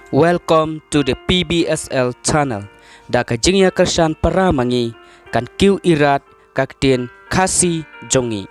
Welcome to the PBSL channel. Da kajingya kersan para mangi kan kiu irat kaktin kasi jongi.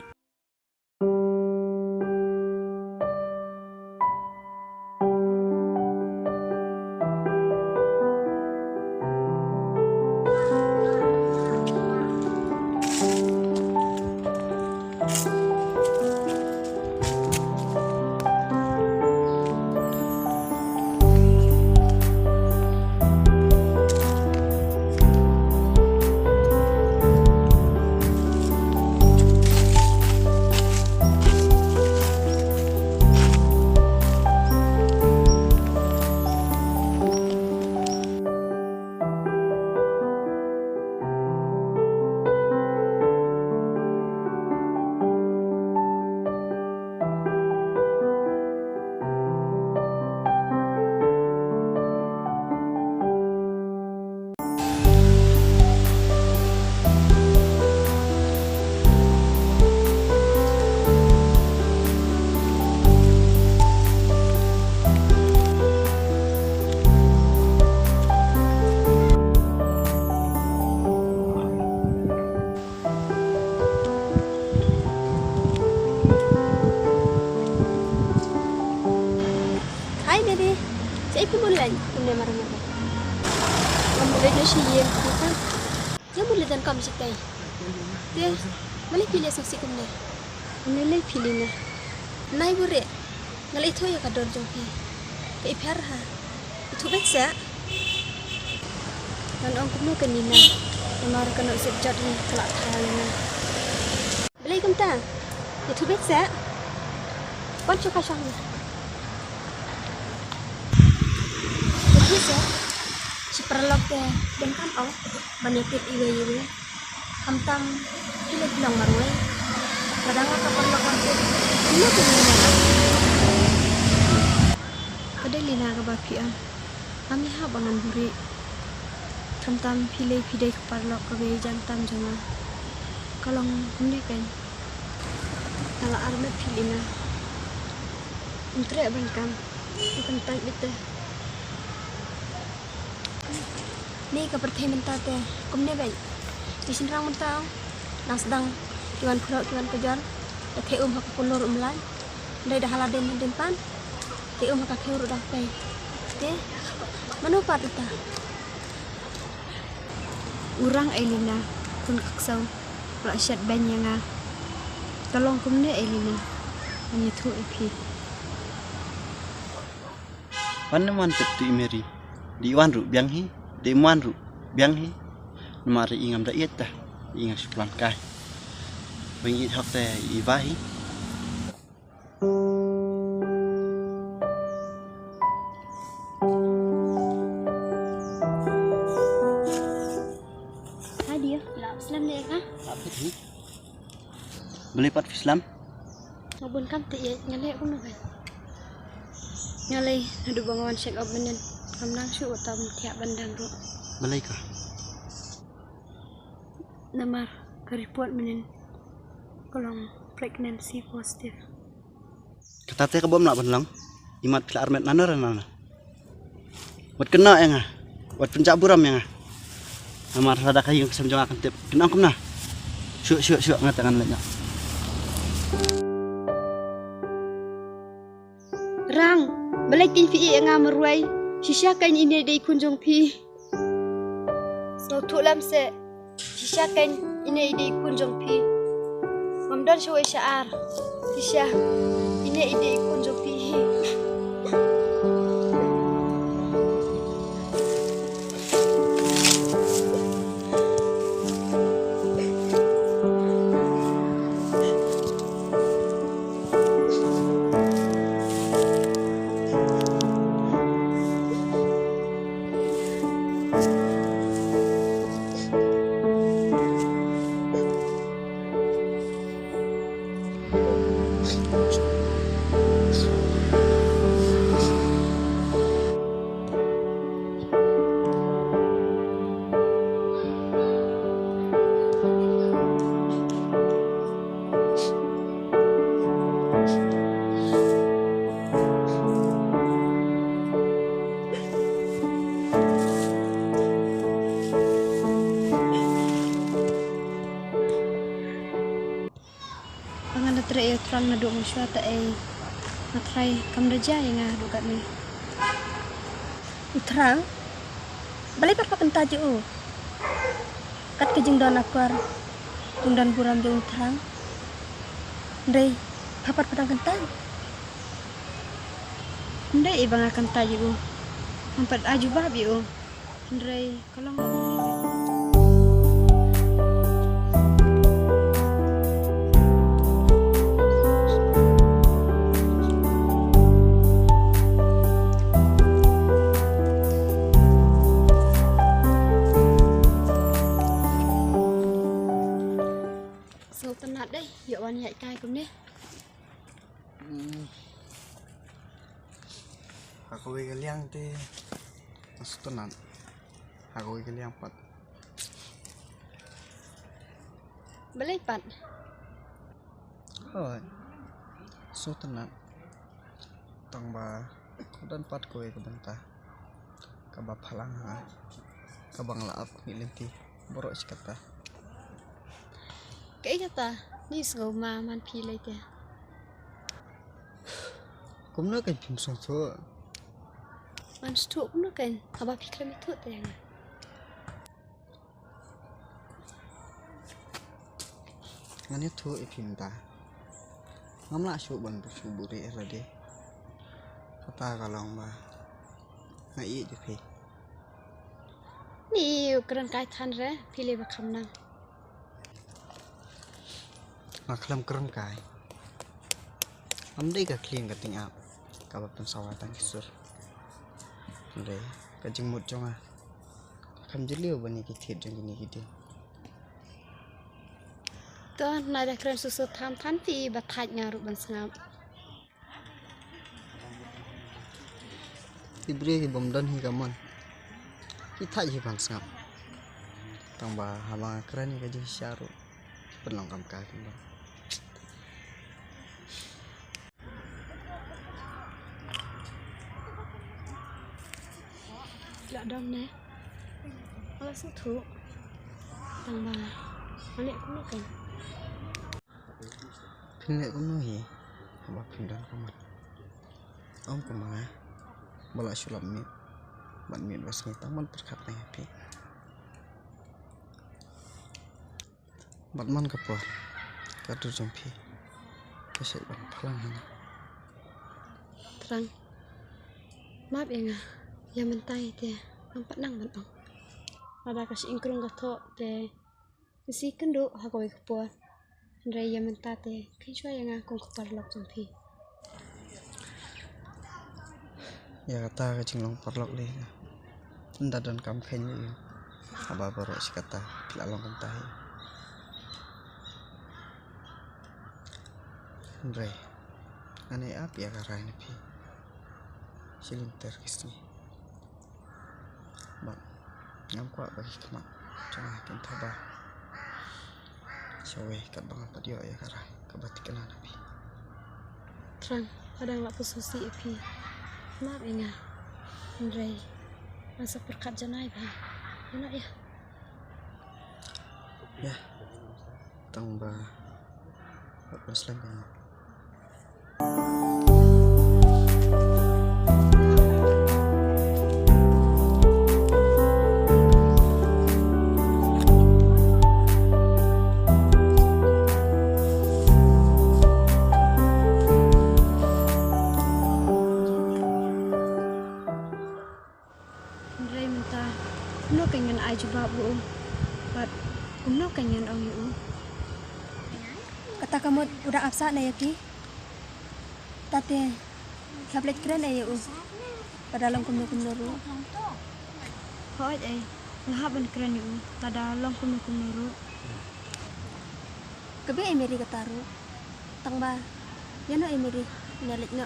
Hai Dede, saya ibu bulan punya marah-marah. Kamu boleh nasi yang bukan? Ya boleh dan kamu setai. Dia boleh pilih saksi kamu. Boleh pilih na. Nai boleh. Ngalai itu ya kador jompi. Ke ipar ha. Itu baik sah. Dan orang kamu kenina. Namar kena sejat ni kelak halnya. Boleh kamu tak? Itu baik sah. Kau cuka sang. Bisa, si perlok ke dan kan banyak iwe kamtam pilih bilang marwai kadang apa perlok aku ini tuh kadang lina ke bapian kami ha bangan buri kamtam pilih ke perlok ke jantam jangan kalau ini kan kalau armet pilihnya untuk bangkam bukan tak betul. Ni kepercayaan mentah teh, kumne baik. Di sini orang mentah, nang sedang kiwan pulau kiwan kejar, dah hak pulur umlan, dari dah haladen depan, hak keur dah pay. Teh, mana part itu? Urang Elina, kun kaksau, rakyat banyanga. Tolong kumne Elina, hanya tu ipi. Mana mantep tu imeri, di wan ru biang hi. Di muan ru biang hi numari ingam da iet dah inga seplan kai bengi hak te ivahi Hadir lah Islam ni kan apa ni beli pat Islam ngabun kam te nyale kuno kan nyale adu bangawan check up benen kamnang su utam tiap bandang ro beli ka namar ke report menen kolong pregnancy positive kata te ka bom nak banlang imat pila armet nanor nana wat kena yang wat pencak buram yang namar sada kayu kesamjong akan tip kena kum nah syuk ngatakan lenya rang balik TV yang ngamerwai shisha kain ini di kunjung pi so tulam se shisha kain ini di kunjung pi mamdan shawai syaar shisha ini di kunjung pi Andre terang naduk musya ta matrai kam raja yang dukat ni. Terang. Balik apa kenta je kat kejeng don akar. Jung buram jung terang. Andre papat padang kentang. Andre ibang akan tajuk. Empat aju babi Andre kalau so tenat deh, yuk wan yai kai kum ni. Aku liang ti masuk tenan. Aku liang pat. Balik pat. Oh, so tenan. Tang ba dan pat kowe ke bentah. Ka ba phalang ha. Ka bang laap ngilim ti borok sikata. Kayak kata, ni sengau man pi lagi dia. Kumna kan pim song so. Man stuk pun kan, abah pi kram itu tu yang. Ngani tu ipim ta. Ngamla syuk ban suburi rade. Kata kalong ba. Ngai je pi. Ni ukuran kai tan re, pilih bakam nang. Ngaklam kereng kai. Amdai ka clean ka tingap. Ka ba pensawatan kisur. Amdai ka jengmut jonga. Kam jeliu bani kithit jeng ni kidi. Tu nada keren susu tam tan pi batai ngaruh ban sengap. Ibri ki bomdan hi kaman. Kita ji ban sengap. Tang ba habang keren ni ka ji syaru. Penong kam ka kimba. Lak dom ne. Kalau sutu. Tambah. Alik pun kan. Pinlek kum nuhi. Ba pindan kaman. Om kumanga. Bala sulap mi. Ban mi was ni taman perkat na pi. Batman kapur. Kadu jompi. Kesek ban phalang hana. Terang. Maaf ya ngah. Yang mentai dia nampak nang ban ong. Ada kasih ingkrung gato te. Si kendo hakoi kapur. Andre yang mentate. Kisah yang aku kapar lok jompi. Ya kata ka jinglong parlok le. Nda dan kam khenyu. Aba borok si kata pilalong kam tahi. Andre. Ane api ya karai ni pi. Silinter kisni. Bang, ngam kuat bagi kemak. Jangan hakim tabah. Syawe kat bang apa dia ya karai. Kebatik kena nabi. Terang. Kadang lak posisi api. Maaf ya ngah. Andre. Masa perkat janai bah. Enak ya. Ya. Tang ba. Apa selang kan. Andre minta. Kuno kangen ai juga bu. But kuno kangen ong yu. Kata kamu udah aksa na ya ki. Tate. Tablet keren ya yu. Padalang kuno ru. Hoi lahaban keren yu. Padalang kuno ru. Kebi emiri kataru. Tangba. Yana emiri nalik na.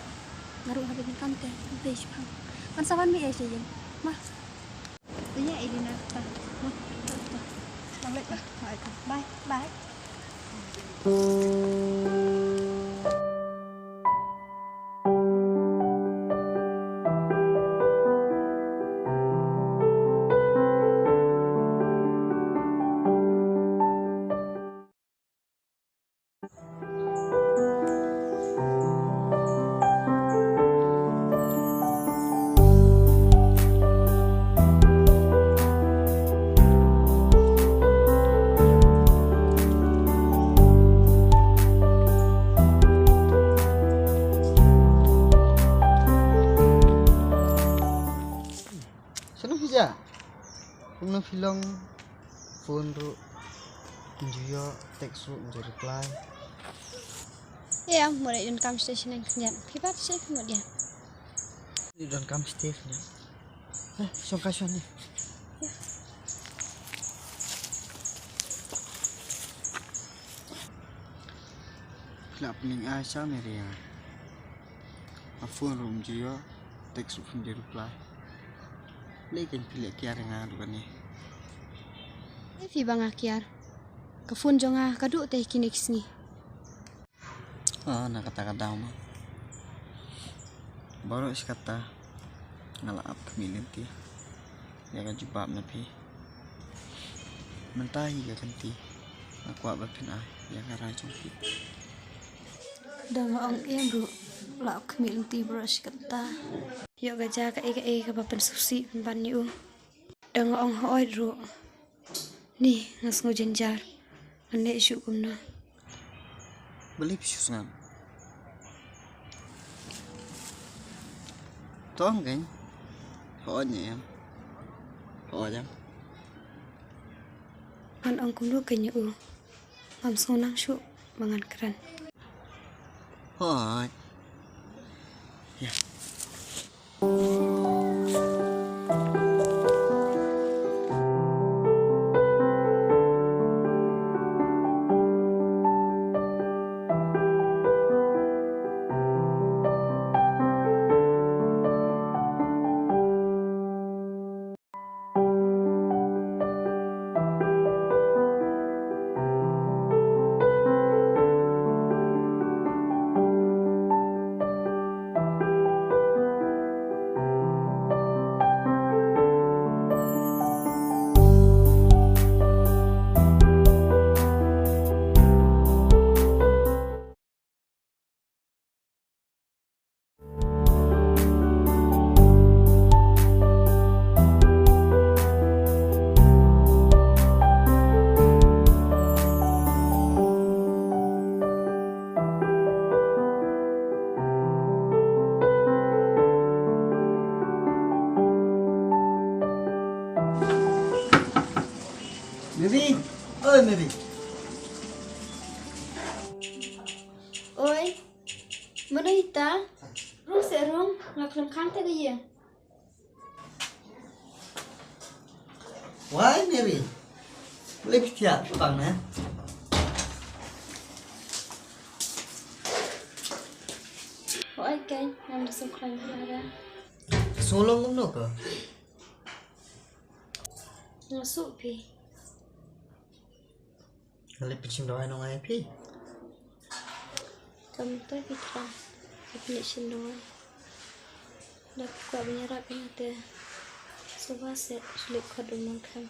Ngaruh habis kante. Besh pang. Kan sawan mi ay siya. Mah. Iya ini nak. Balik lah. Bye. Bye. ja. Kung film phone ro juyo text ro jo reply. Ya, mulai dan kam station yang kenyan. Kibat sih kemudian. Di don kam Steve nya. Songkason ni. Ya. Kelap ning Aisyah Maria. Phone room juyo text ro jo reply. Lekin pilih kiar nga do ni. Fi bang akyar. Kefun jonga kaduk teh kinex ni. Nak kata-kata mah. Baru si kata ngalaap kemilin ti. Ya kan jubab na pi. Mentahi ya kan ti. Aku abad pin ya kan rajong pi. Dang ong em bro. La kemilin ti bro si kata. Yo gaja ka ka bapen susi ban yu. Dang ong hoi bro. Ni ngas ngojenjar. Ane isu kumna. Beli pisus ngam. Tong kan? Honya em. Honya. An ong kumno kenya u. Ngam sonang syu mangan keren. Hoi. Ya. Mary, oi Mary. Oi. Mana ita? Rung serung ngak lem kante ke ye. Why Mary? Beli pitiak bang na. Oi kai, ngam dasam klan ada. Solong ngom no ka. Ngasuk pi. Beli picim doa no ngai pi. Kamu tu fitra. Ipnik shindoan. Dak kuat menyerap ini teh. Soba set sulit kadung kan.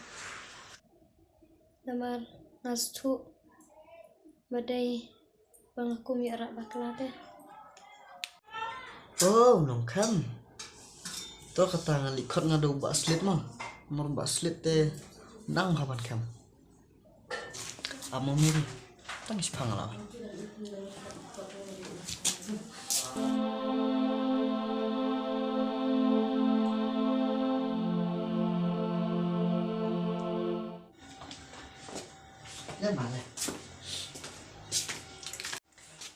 Damar nastu badai bang aku miarak bakla teh. Oh, nong kam. To kata ngalikot ngado baslit mah. Nomor baslit teh nang kapan kam. Amo Mary. Tangis pangala. Yan mana?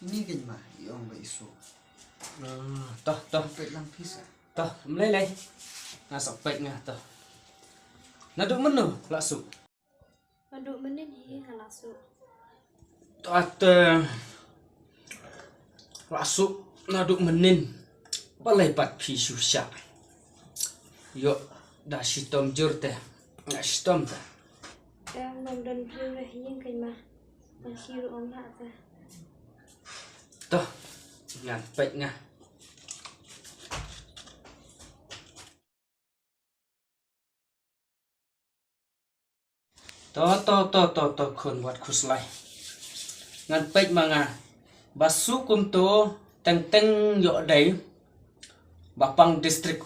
Ini kan mah, yang baisu. Toh Pet lang pisa. toh meleleh. Nasak pek ngah toh. Naduk menu langsung. Aduk menin hi ngalasu. Ate langsung naduk menin. Balai pat pi susah. Yo dah sitom jur teh. Nggak sitom teh. Em nom dan priwe yin kan mah. Masih ru on nak teh. Toh ngan pek ngah. To kun wat kuslai. Ngan pek manga. Basu kum to teng yo dai. Bapang distrik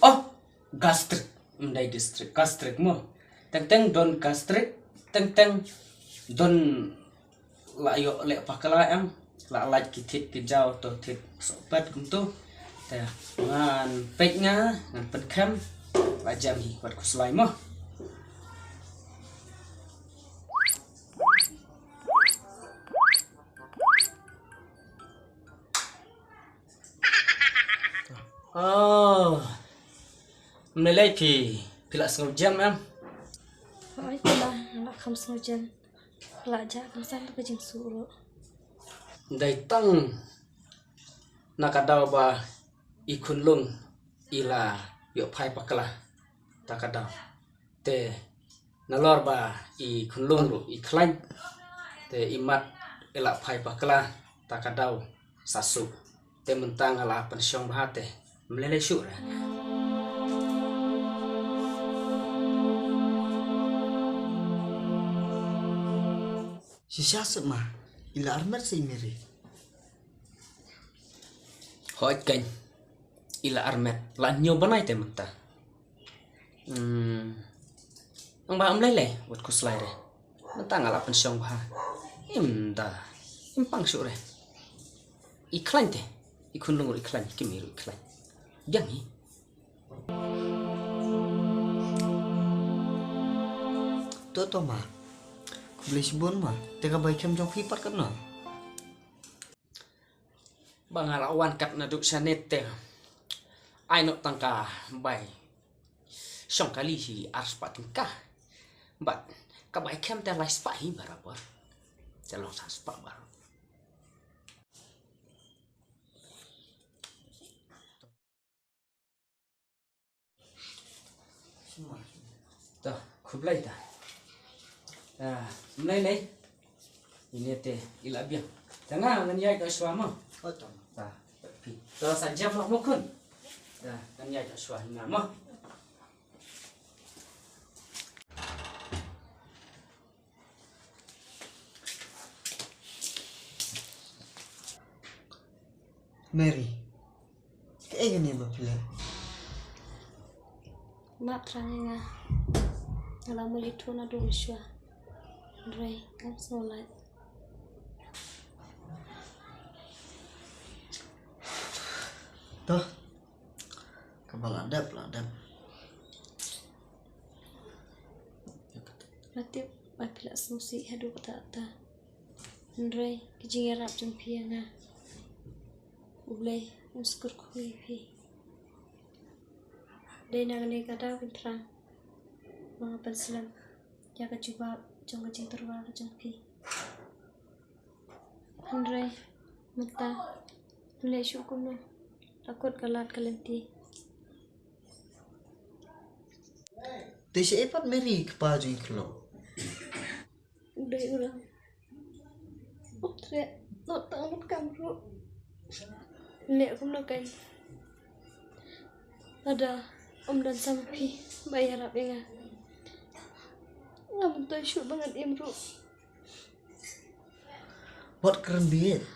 gastrik mendai distrik gastrik mo. Teng don gastrik teng don la yo le pakala am la laj kitit kijau to tit sobat kum to. Teh ngan pek nga ngan pet kam la jam hi wat ku slai mo. Oh, melai pila sengau jam em. Ôi, pula nak kham snojan. Pelajar kan sampai ke jeng suru. Dai tang nakadaw ba ikun lung ila yo phai pakala takadaw te nalor ba ikun lung ru iklan te imat ila phai pakala takadaw sasu te mentang ala pensyong bahate melele syuk ra. Si siasat mah ila armet si miri. Hoi kan ila armet la nyo banai te menta. Ang ba amlele wat ku slai re. Mentang ala pensyong bah. Imda impang syuk re. Iklan te ikun lung ru iklan kimiru iklan. Yang hi Toto mah. Beli sibun mah. Tega baik kem jong hipat kan nah. Bangalawan kat naduk sanet te. Ai nok tangka bai. Syong kali hi ars patingka. Bat kabai kem te lai spa hi barapor. Jalong sa spa baru. Tuh, kublai ta. Nay. Ini te ila biang. Jangan nganyai ka suama. Oh toh. Ta, pi. Ta saja mak mukun. Ta, nganyai ka suah nama. Mary. Kayak gini bapila. Mak terangnya ngala melitu na dulu syua. Andre kan solat. Toh. Kabal adab. Nanti pila susi hadu kata. Andre kijing rap jeng piana. Ublay uskur kui pi. Day nangane kata pintrang. Mga penselam. Ya kecuba jong kecing terwal jong pi. Andre mata mulai syukuno. Takut kalat kalenti. Tisi epat Mary kepala jeng kelo. Udah ulang. Otre no tangut kamru. Nek aku nakai. Ada om dan sama pi bayar apa ya? Ngamun tuh syuk banget imru. Buat keren biet.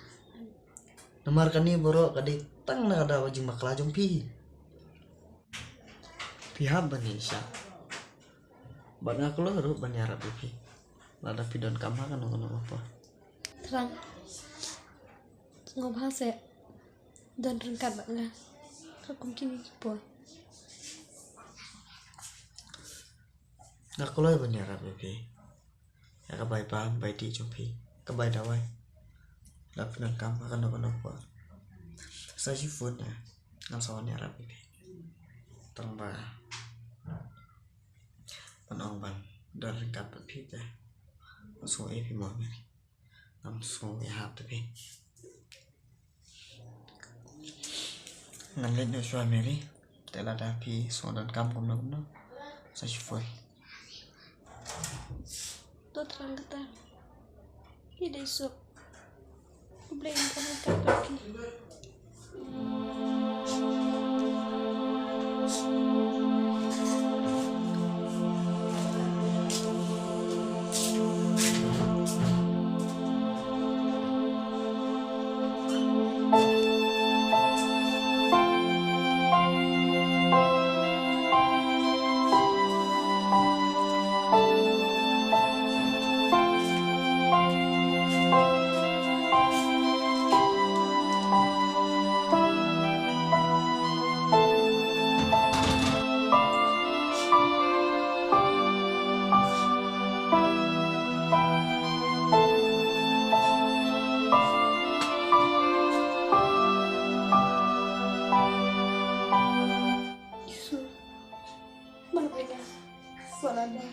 Namarkan ni borok kadik tang na kada wajing bakal jong pi. Pihak bani sya. Buat ngaku lo ru bani Arab pi. Lada pidon kamar kan apa. Terang. Ngobhas ya. Dan rengkat bakla. Aku kini boy. Ngaku lo bani Arab pi. Ya kabai paham bai di jong pi. Kabai dawai. Lada pidon kamar kan apa. Saya sih phone ya. Ngam sawan Arab pi. Tang ba. Panong ban dan rengkat pi teh. Masuk pi mo Mary. Ngam so ya hap pi. Ngam lên được xoay Mary. Tại là đã pi so dan kam kum no. Saya sih phone. Tuh terang kata. Ide sok. Ublay mo kan lagi. Berbeda. Walada.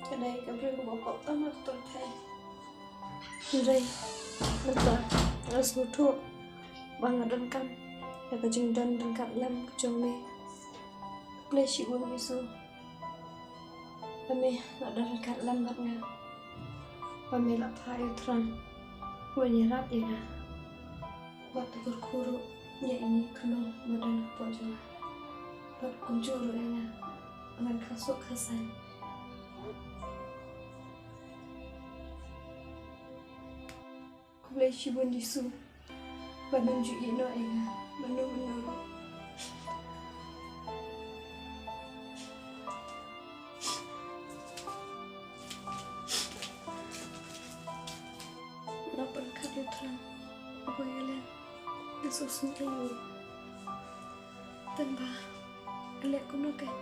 Kadai kabri bokok tamat terkai. Rai. Lebar. Ras butuh. Bangat dan kam. Ya kajing dan kat lam kejong me. Plesi un bisu. Kami nak dan kat lam batnya. Kami lap hai terang. Menyerap ya. Waktu berkuru. Ya ini kena badan pojok. Buat kunjuru ya. Dengan kasuk kasan. Kulai shibun disu. Menunjuk ino ya. Menurut. Kenapa kau terang? Apa yang Yesus sendiri. Tanpa lihat kuno kan.